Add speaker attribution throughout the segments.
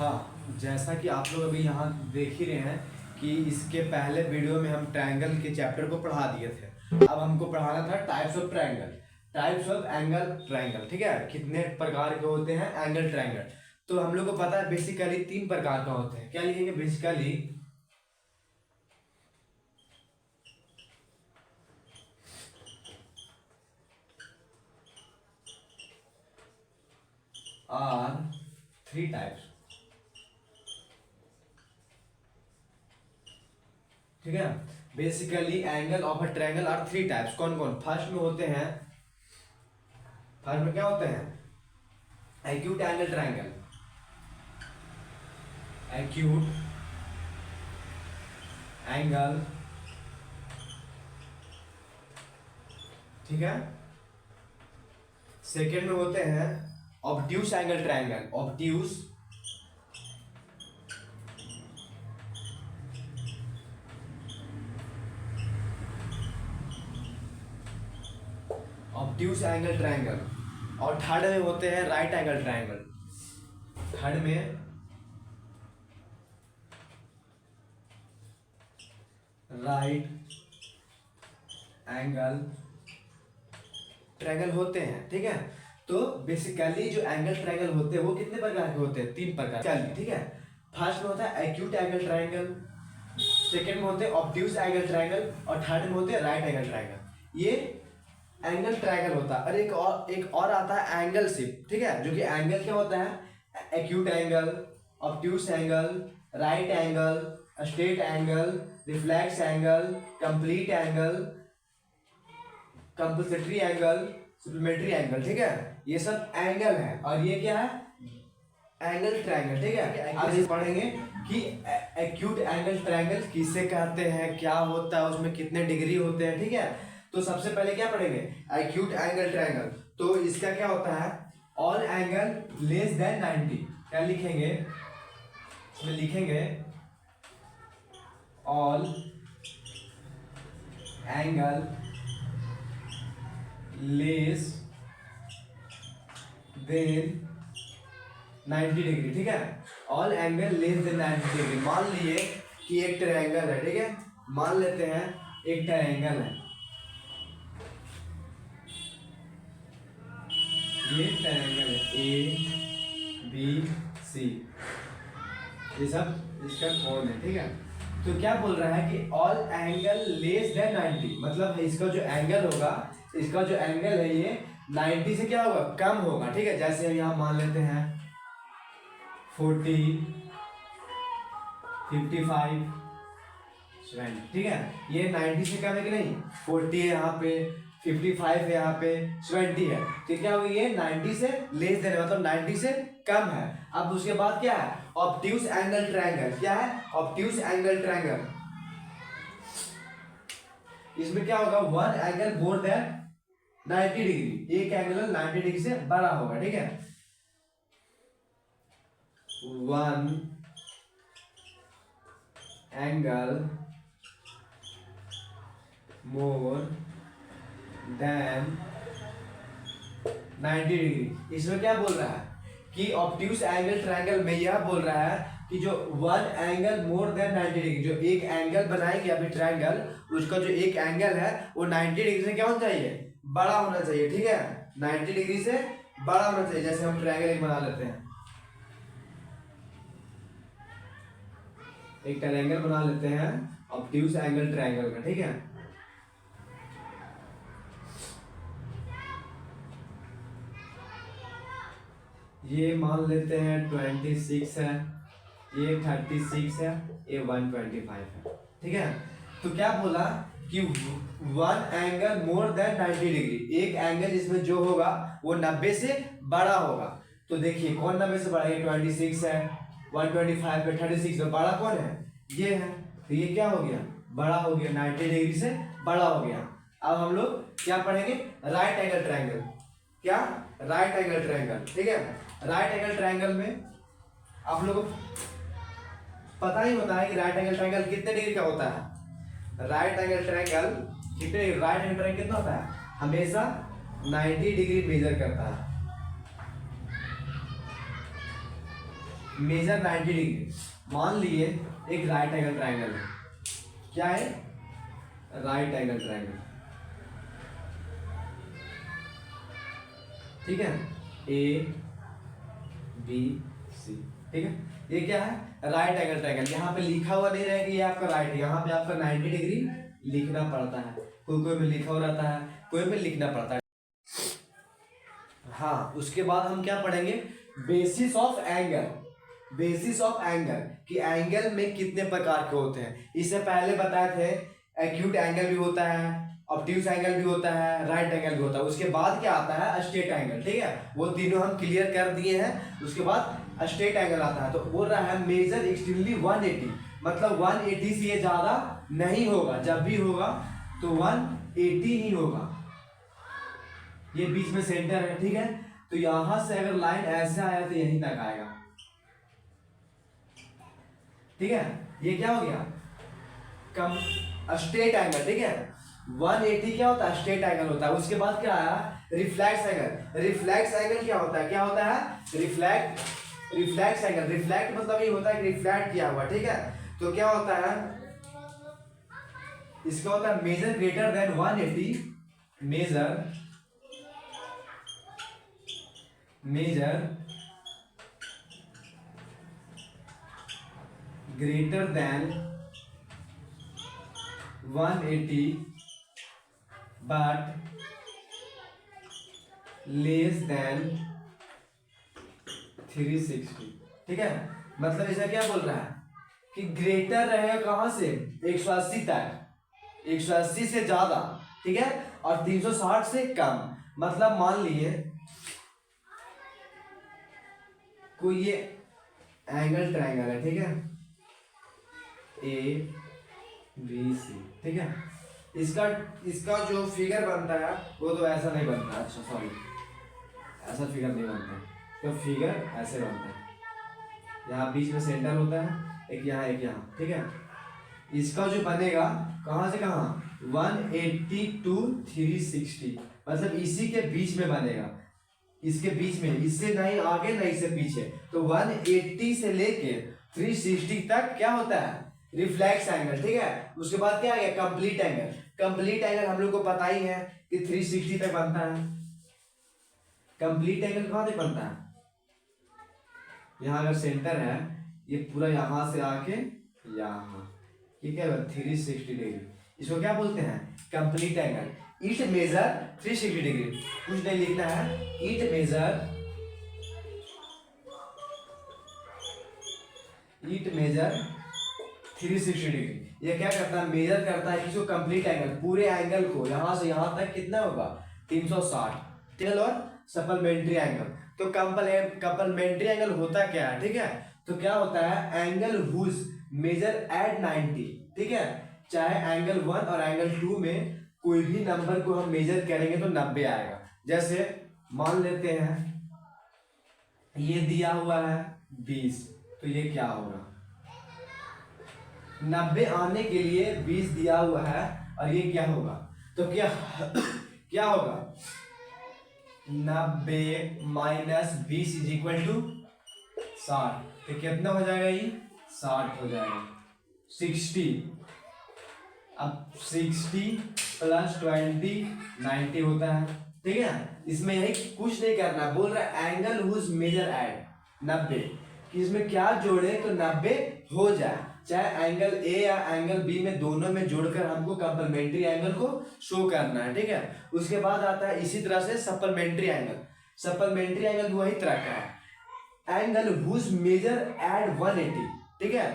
Speaker 1: हाँ, जैसा कि आप लोग अभी यहाँ देख ही रहे हैं कि इसके पहले वीडियो में हम ट्रायंगल के चैप्टर को पढ़ा दिए थे। अब हमको पढ़ाना था types of triangle, types of angle triangle. ठीक है, कितने प्रकार के होते हैं एंगल ट्रायंगल। तो हम लोग को पता है बेसिकली 3 प्रकार का होते हैं। क्या लिखेंगे? Basically are 3 types. ठीक है, basically angle of a triangle are 3 types. कौन कौन? फर्स्ट में होते हैं, फर्स्ट में क्या होते हैं? Acute angle triangle, acute angle. ठीक है, सेकेंड में होते हैं obtuse angle triangle, obtuse obtuse angle triangle. और थर्ड में होते हैं राइट एंगल ट्रायंगल। थर्ड में राइट एंगल ट्रायंगल होते हैं। ठीक है, तो बेसिकली जो एंगल ट्रायंगल होते हैं वो कितने प्रकार के होते हैं? 3 प्रकार के। ठीक है, फर्स्ट में होता है एक्यूट एंगल ट्रायंगल, सेकंड में होते हैं ऑब्ट्यूस एंगल ट्रायंगल, और थर्ड में होते हैं राइट एंगल ट्रायंगल। ये एंगल ट्रायंगल होता है। और एक और आता है एंगल शिफ्ट। ठीक है, जो कि एंगल क्या होता है? Acute angle, obtuse angle, right angle, straight angle, reflex angle, complete angle, compulsory angle, supplementary angle. ठीक है, ये सब एंगल है और ये क्या है? Angle triangle. ठीक है, आज ये पढ़ेंगे कि एक्यूट एंगल ट्रायंगल किसे कहते हैं, क्या होता है उसमें, कितने डिग्री होते हैं। ठीक है, तो सबसे पहले क्या पढ़ेंगे? Acute angle triangle. तो इसका क्या होता है? All angle less than 90। क्या लिखेंगे इसमें? लिखेंगे all angle less than 90 degree. ठीक है, all angle less than 90 degree. मान लिए कि एक ट्रायंगल है। ठीक है, मान लेते हैं एक ट्रायंगल है, ये ट्रायंगल है ए बी सी, ये सब इसका कोण है। ठीक है, तो क्या बोल रहा है कि ऑल एंगल लेस देन 90, मतलब इसका जो एंगल होगा, इसका जो एंगल है ये 90 से क्या होगा? कम होगा। ठीक है, जैसे हम यहाँ मान लेते हैं 40, 55, 70। ठीक है, ये 90 से कम है कि नहीं? 40 है यहाँ पे, 55 है यहाँ पे, 70 है। तो क्या होगी? ये 90 से लेस देन है, मतलब 90 से कम है। अब उसके बाद क्या है? Obtuse angle triangle. क्या है? Obtuse angle triangle. इसमें क्या होगा? One angle more than 90 degree, एक एंगल 90 डिग्री से बड़ा होगा। ठीक है, one angle more than 90 degree. इसमें क्या बोल रहा है कि ऑब्ट्यूस एंगल ट्रायंगल में यह बोल रहा है कि जो one angle more than 90 degree, जो एक एंगल बनाएंगे अभी ट्रायंगल, उसका जो एक एंगल है वो 90 डिग्री से क्या होना चाहिए? बड़ा होना चाहिए। ठीक है, 90 डिग्री से बड़ा होना चाहिए। जैसे हम ट्रायंगल एक बना लेते हैं, एक ट्रायंगल बना लेते हैं ऑब्ट्यूस एंगल ट्रायंगल का। ठीक है, ये मान लेते हैं 26 है, ये 36 है, ये 125 है। ठीक है, तो क्या बोला कि one angle more than 90 degree, एक एंगल इसमें जो होगा वो 90 से बड़ा होगा। तो देखिए कौन 90 से बड़ा है? 26 है, 125 है, 36 है। बड़ा कौन है? ये है। तो ये क्या हो गया? बड़ा हो गया, 90 डिग्री से बड़ा हो गया। अब हम लोग क्या पढ़ेंगे? Right angle triangle. क्या? Right angle triangle. ठीक है, राइट एंगल ट्रायंगल में आप लोगों को पता ही होता है कि राइट एंगल ट्रायंगल कितने डिग्री का होता है। राइट एंगल ट्रायंगल कितने? राइट एंगल ट्रायंगल कितना होता है? हमेशा 90 डिग्री मेजर करता है, मेजर 90 डिग्री। मान लिए एक राइट एंगल ट्राइंगल है, क्या है, राइट एंगल ट्राइंगल, ठीक है, ए बी सी, ठीक है। ये क्या है, राइट एंगल ट्राइंगल। यहाँ पे लिखा हुआ नहीं रहेगा ये आपका राइट है, यहाँ पे आपका 90 डिग्री लिखना पड़ता है, कोई कोई में लिखा हुआ रहता है, कोई में लिखना पड़ता है। हाँ, उसके बाद हम क्या पढ़ेंगे, basis of angle. Basis of angle कि एंगल में कितने प्रकार के होते हैं। इससे पहले बताए थे एक्यूट एंगल भी होता है, ऑब्ट्यूज एंगल भी होता है, राइट एंगल भी होता है। उसके बाद क्या आता है, स्ट्रेट एंगल, ठीक है। वो तीनों हम क्लियर कर दिए हैं। उसके बाद स्ट्रेट एंगल आता है। तो बोल रहा है मेजर एक्सट्रीमली 180, मतलब 180 से ये ज्यादा नहीं होगा, जब भी होगा तो 180 ही होगा। ये बीच में सेंटर है, ठीक है। तो यहां से अगर लाइन ऐसे आया तो यहीं तक आएगा, ठीक है। ये क्या हो गया, कम स्ट्रेट एंगल, ठीक है। 180 क्या होता है, स्ट्रेट एंगल होता है। उसके बाद क्या आया, रिफ्लेक्स एंगल। रिफ्लेक्स एंगल क्या होता है, क्या होता है, रिफ्लेक्स एंगल। रिफ्लेक्ट मतलब ये होता है कि रिफ्लेक्ट किया हुआ, ठीक है। तो क्या होता है, इसका होता है major greater than 180, major greater than 180 but less than 360, ठीक है। मतलब इसे क्या बोल रहा है कि ग्रेटर रहेगा कहां से, 180 तक, 180 से ज्यादा, ठीक है, और 360 से कम। मतलब मान लिए कोई ये एंगल ट्रायंगल है, ठीक है, ए बी सी, ठीक है। इसका जो फिगर बनता है वो तो ऐसा नहीं बनता, अच्छा सॉरी, ऐसा फिगर नहीं बनता है, तो फिगर ऐसे बनता है। यहाँ बीच में सेंटर होता है, एक यहाँ एक यहाँ, ठीक है। इसका जो बनेगा कहाँ से कहाँ, 180 to 360, मतलब इसी के बीच में बनेगा, इसके बीच में, इससे नहीं आगे नहीं से पीछे। तो 180 से लेके 360 तक क्या होता है, रिफ्लेक्स एंगल, ठीक है। उसके बाद क्या आ गया, कंप्लीट एंगल। कंप्लीट एंगल हम लोग को पता ही है कि 360 तक बनता है। कंप्लीट एंगल कहाँ तक बनता है, यहाँ अगर सेंटर है, ये पूरा यहाँ से आके यहाँ, ये क्या है 360 डिग्री, इसको क्या बोलते हैं, complete angle. It measure 360 degree, कुछ नहीं लिखना है, इट मेजर 360 डिग्री। ये क्या करता है, मेजर करता है किसको, कंप्लीट एंगल, पूरे एंगल को, यहां से यहां तक कितना होगा 360, टेल और सप्लीमेंट्री एंगल। तो कंप्लीमेंट्री एंगल होता क्या है, ठीक है। तो क्या होता है, एंगल हुज मेजर एट 90, ठीक है। चाहे एंगल 1 और एंगल 2 में कोई भी नंबर को हम मेजर करेंगे तो 90 आएगा। जैसे मान लेते हैं ये दिया हुआ है 20, तो ये क्या होगा, 90 आने के लिए 20 दिया हुआ है, और ये क्या होगा, तो क्या क्या होगा, 90 माइनस 20 इज इक्वल टू 60, तो कितना हो जाएगा, ये 60 हो जाएगा, 60। अब 60 प्लस 20 90 होता है, ठीक है। इसमें यही कुछ नहीं करना, बोल रहा है एंगल हुज मेजर एट 90, कि इसमें क्या जोड़े तो 90 हो जाए। चाहे एंगल ए या एंगल बी में, दोनों में जोड़कर हमको कंप्लीमेंट्री एंगल को शो करना है, ठीक है। उसके बाद आता है इसी तरह से सप्लीमेंट्री एंगल। सप्लीमेंट्री एंगल वही तरह का है, एंगल हुज मेजर एट 180, ठीक है।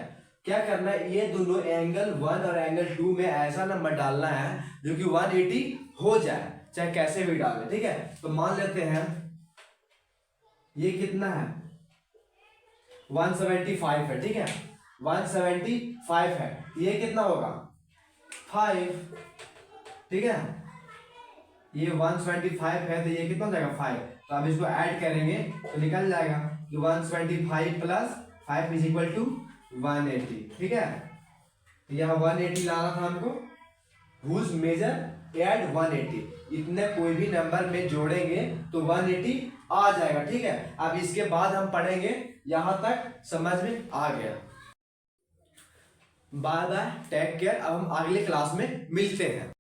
Speaker 1: क्या करना है, ये दोनों एंगल 1 और एंगल 2 में ऐसा नंबर डालना है जो कि 180 हो जाए, चाहे कैसे भी डाले, ठीक है। तो मान लेते हैं ये कितना है, 175 है, ठीक है, 175 है, ये कितना होगा 5, ठीक है। ये 175 है तो ये कितना हो जाएगा 5, तो अब इसको ऐड करेंगे तो निकल जाएगा कि 125 प्लस 5 इज इक्वल टू 180, ठीक है। यहाँ 180 लाना था हमको, हुज मेजर एट 180, इतने कोई भी नंबर में जोड़ेंगे तो 180 आ जाएगा, ठीक है। अब इसके बाद हम पढ़ेंगे यहां तक समझ में आ गया? Bye bye, take care. अब हम अगले क्लास में मिलते हैं।